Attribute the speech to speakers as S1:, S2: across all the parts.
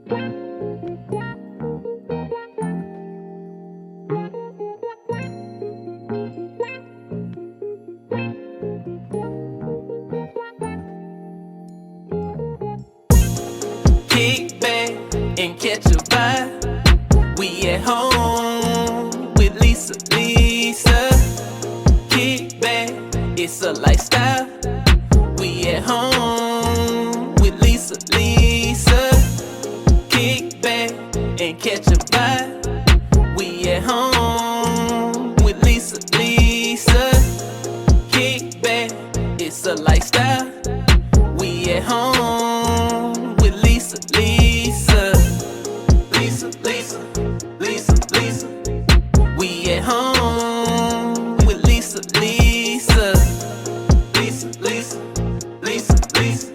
S1: Kick back and catch a vibe. We at home with Lisa, Lisa. Kick back, it's a lifestyle. We at home with Lisa, Lisa. Kick back and catch a vibe. We at home with Lisa, Lisa. Kick back, it's a lifestyle. We at home with Lisa, Lisa. Lisa, Lisa, Lisa, Lisa. We at home with Lisa, Lisa. Lisa, Lisa, Lisa, Lisa.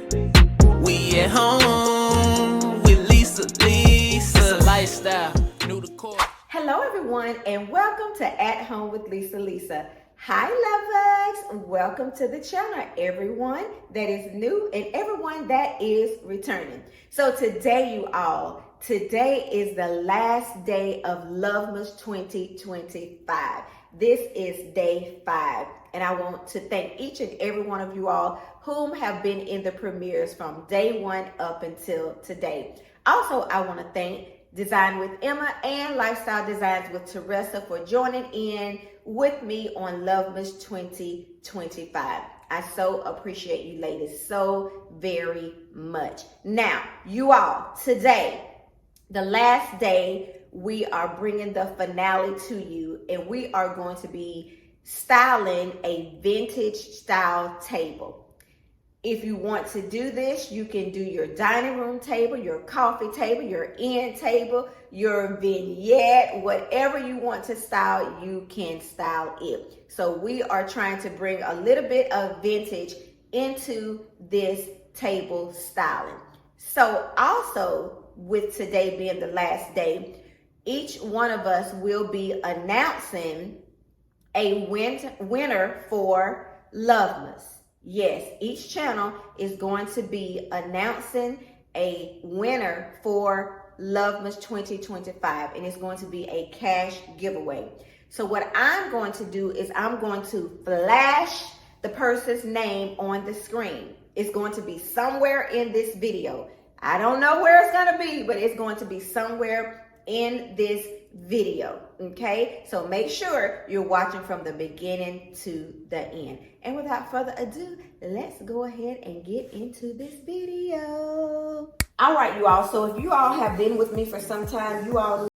S1: We at home with Lisa, Lisa. It's a lifestyle, new to court.
S2: Hello everyone and welcome to At Home with Lisa. Hi Lovemas, welcome to the channel, everyone that is new and everyone that is returning. So today today is the last day of Lovemas 2025. This is day 5 and I want to thank each and every one of you all whom have been in the premieres from day 1 up until today. Also, I want to thank Design with Emma and Lifestyle Designs with Teresa for joining in with me on Lovemas 2025. I so appreciate you ladies so very much. Now, you all, today, the last day, we are bringing the finale to you and we are going to be styling a vintage style table. If you want to do this, you can do your dining room table, your coffee table, your end table, your vignette, whatever you want to style, you can style it. So we are trying to bring a little bit of vintage into this table styling. So also with today being the last day, each one of us will be announcing a winner for Lovemas. Yes, each channel is going to be announcing a winner for Lovemas 2025, and it's going to be a cash giveaway. So what I'm going to do is I'm going to flash the person's name on the screen. It's going to be somewhere in this video. I don't know where it's going to be, but it's going to be somewhere in this video. Okay, so make sure you're watching from the beginning to the end. And without further ado, let's go ahead and get into this video. All right, you all, so if you all have been with me for some time, you all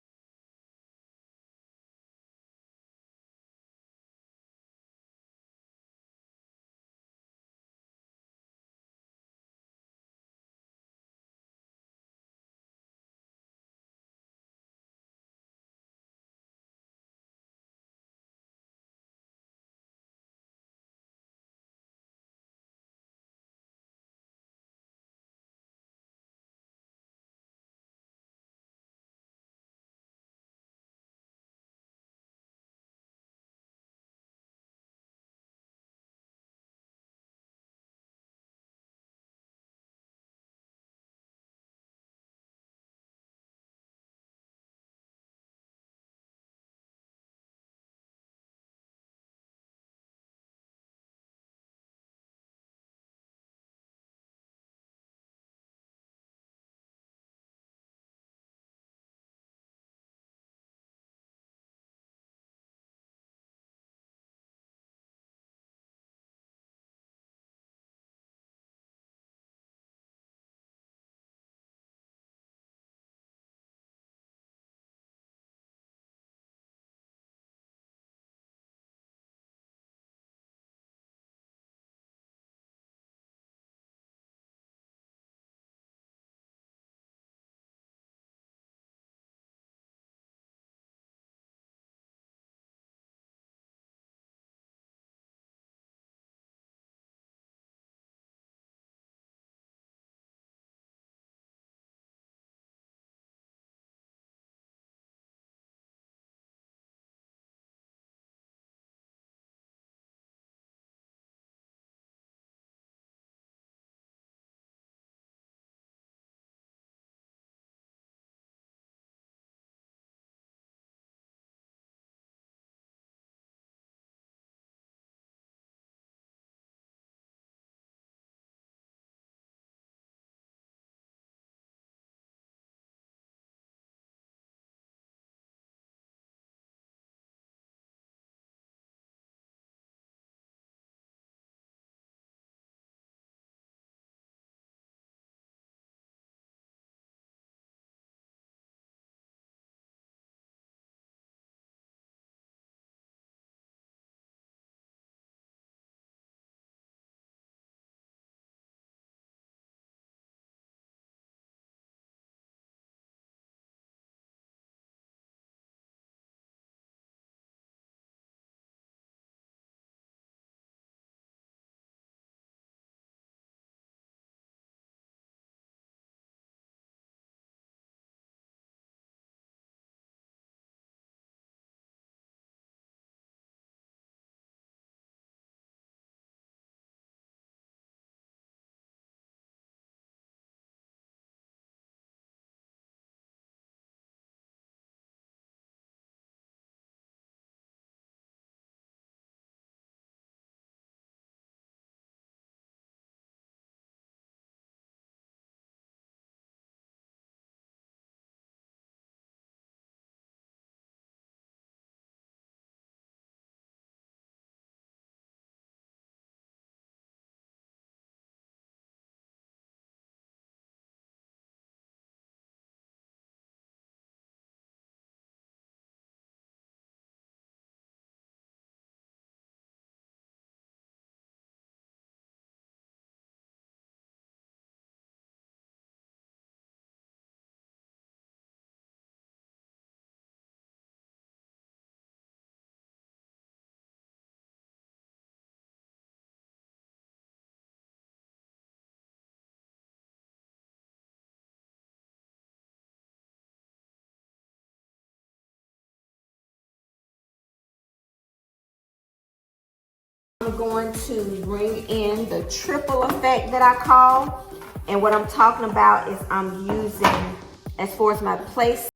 S2: I'm going to bring in the triple effect that I call. And what I'm talking about is I'm using, as far as my place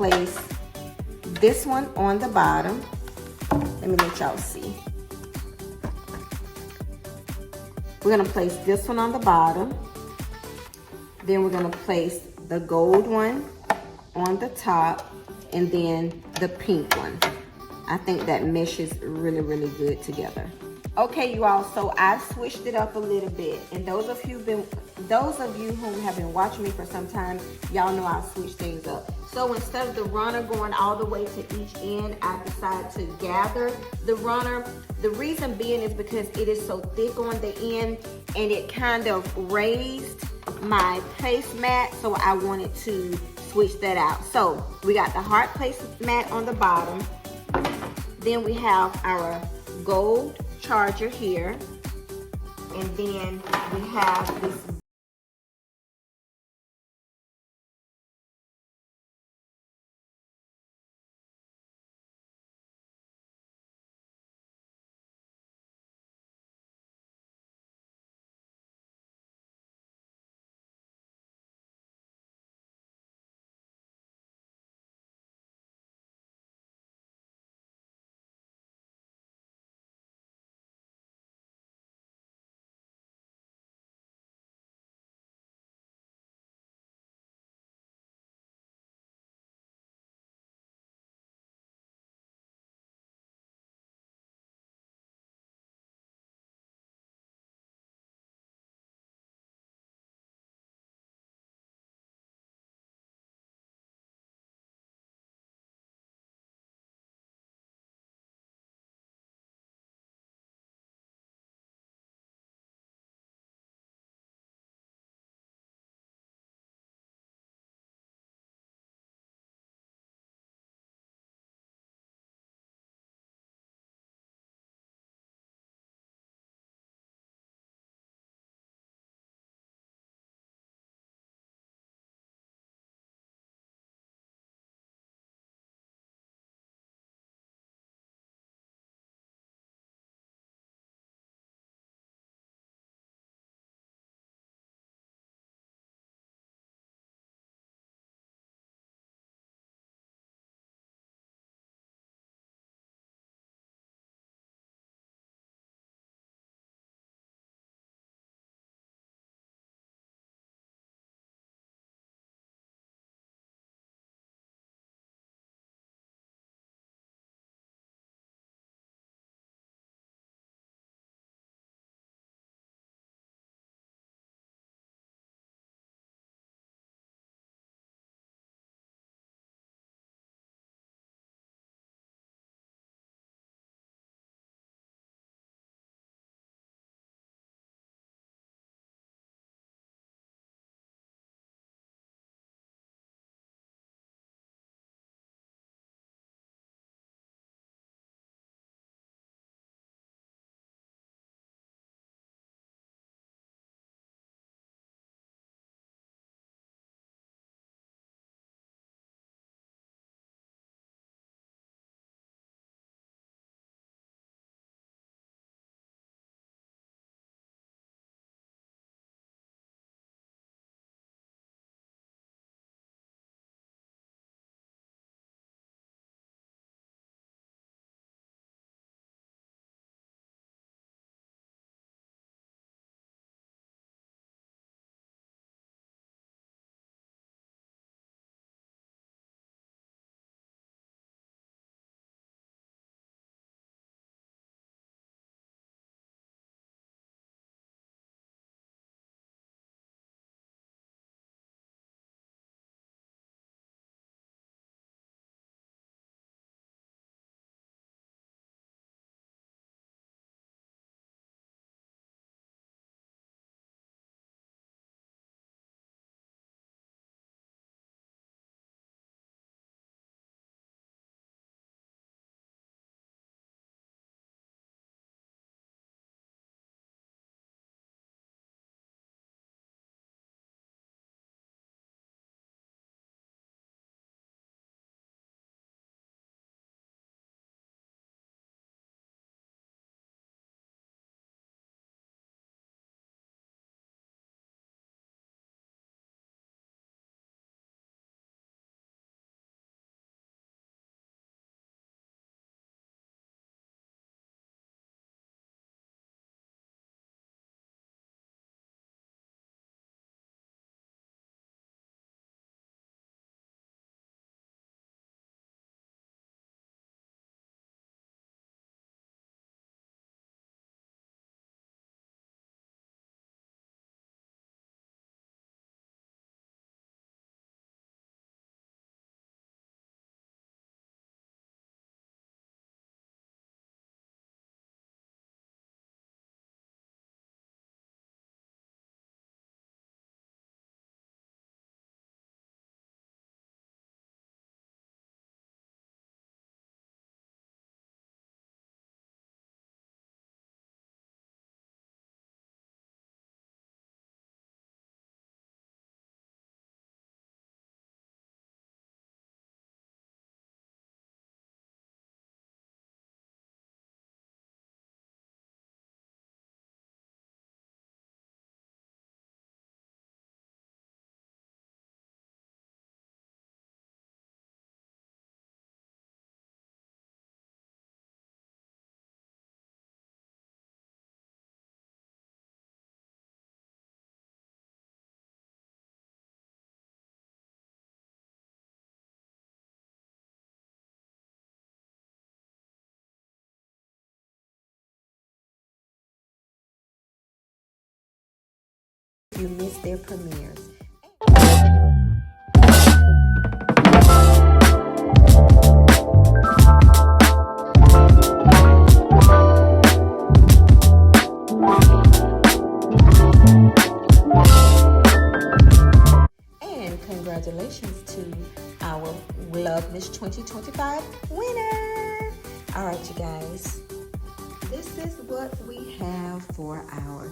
S2: place this one on the bottom. Let me let y'all see. We're gonna place this one on the bottom. Then we're gonna place the gold one on the top, and then the pink one. I think that meshes really, really good together. Okay, you all, so I've switched it up a little bit, and those of you who have been watching me for some time, y'all know I'll switch things up. So instead of the runner going all the way to each end, I decided to gather the runner. The reason being is because it is so thick on the end, and it kind of raised my placemat, so I wanted to switch that out. So we got the heart placemat on the bottom. Then we have our gold charger here, and then we have this you missed their premieres. And congratulations to our Lovemas 2025 winner. All right, you guys. This is what we have for our